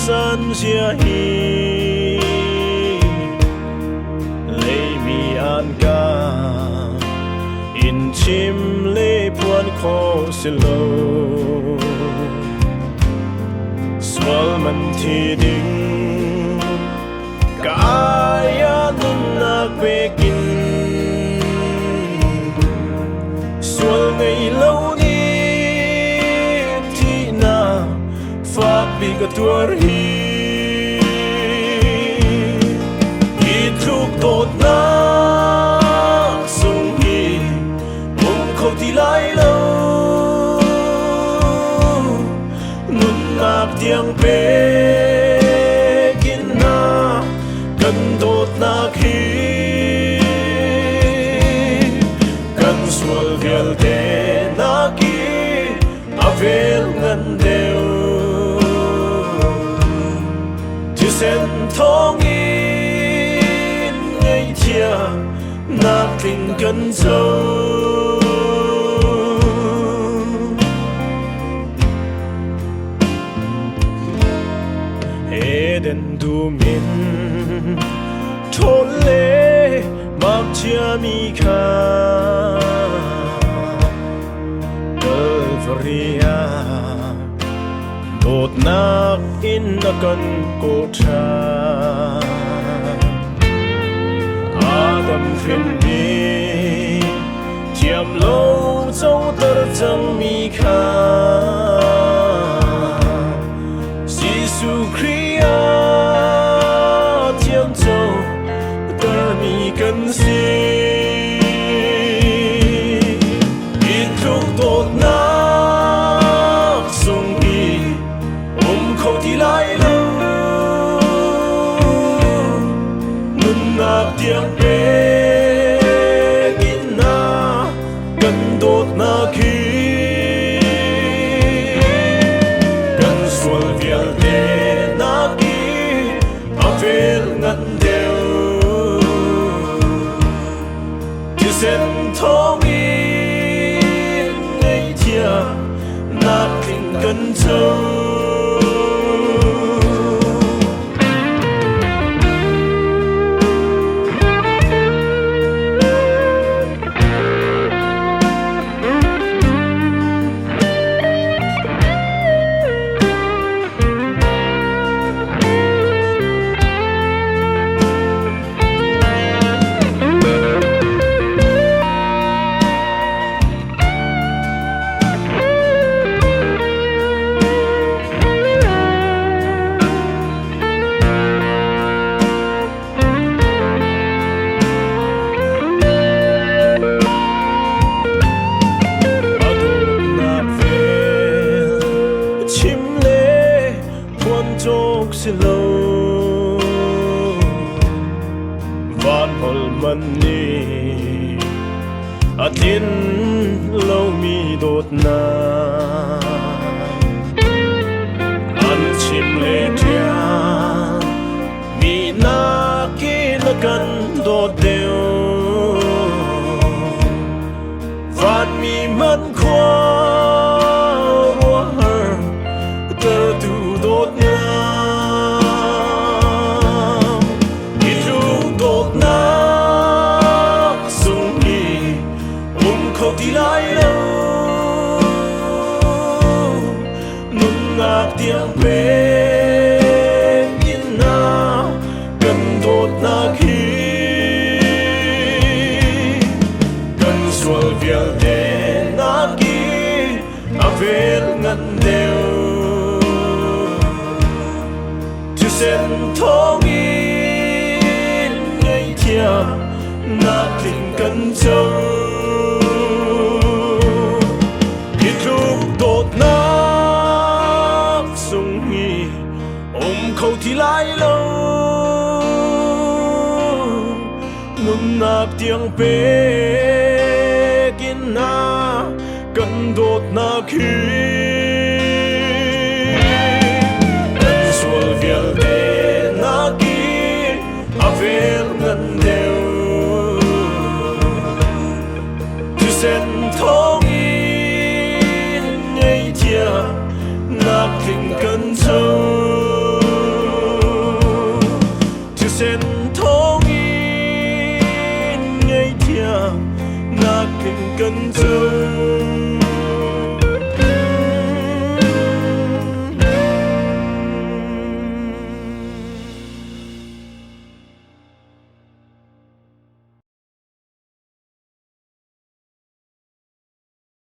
san xia hi lấy mi an ca in chim lê puan khó xin lâu swal man thi ding kaya nun nak bekin swal ngày lâu ni thi na phát bị cái tuar hi ít lúc tốt na sung hi mong khâu thì lại lâu nun nạp tiếng bê kín na cần tốt na khi cần sual vial te na ki avel ngan deu sen thong in ngày chia na tình cần sâu Eden du min thôn lệ mặc chia mi kha Calvaria đột nát in na cần cô cha Adam phiền đi chiêm lâu châu tơ chẳng mi kha Giêsu Christ chiêm châu tơ mi cần si ít lúc đột nát sung đi khâu thì lại lâu nun nạp tiếng bê kín na cần đốt na khi cần sual vial te na ki avel ngan deu thì sen thong in ngày chia na kinh cần châu xin lâu van hol man ni a tin lâu mi đột na an chim le tia mi na ki na kan đột đều van mi man khoa tơ tu đột na khâu thì lại lâu nun nạp tiếng bê kín na cần đốt na khi cần sual vial te na ki avel ngan deu thì sen thong in ngày chia na tình cần châu khâu thì lại lâu nun nạp tiếng bê kín na cần đốt na khi cần sual vial te na ki avel ngan deu thì sen thong in ngày chia na tình cần sâu chân trời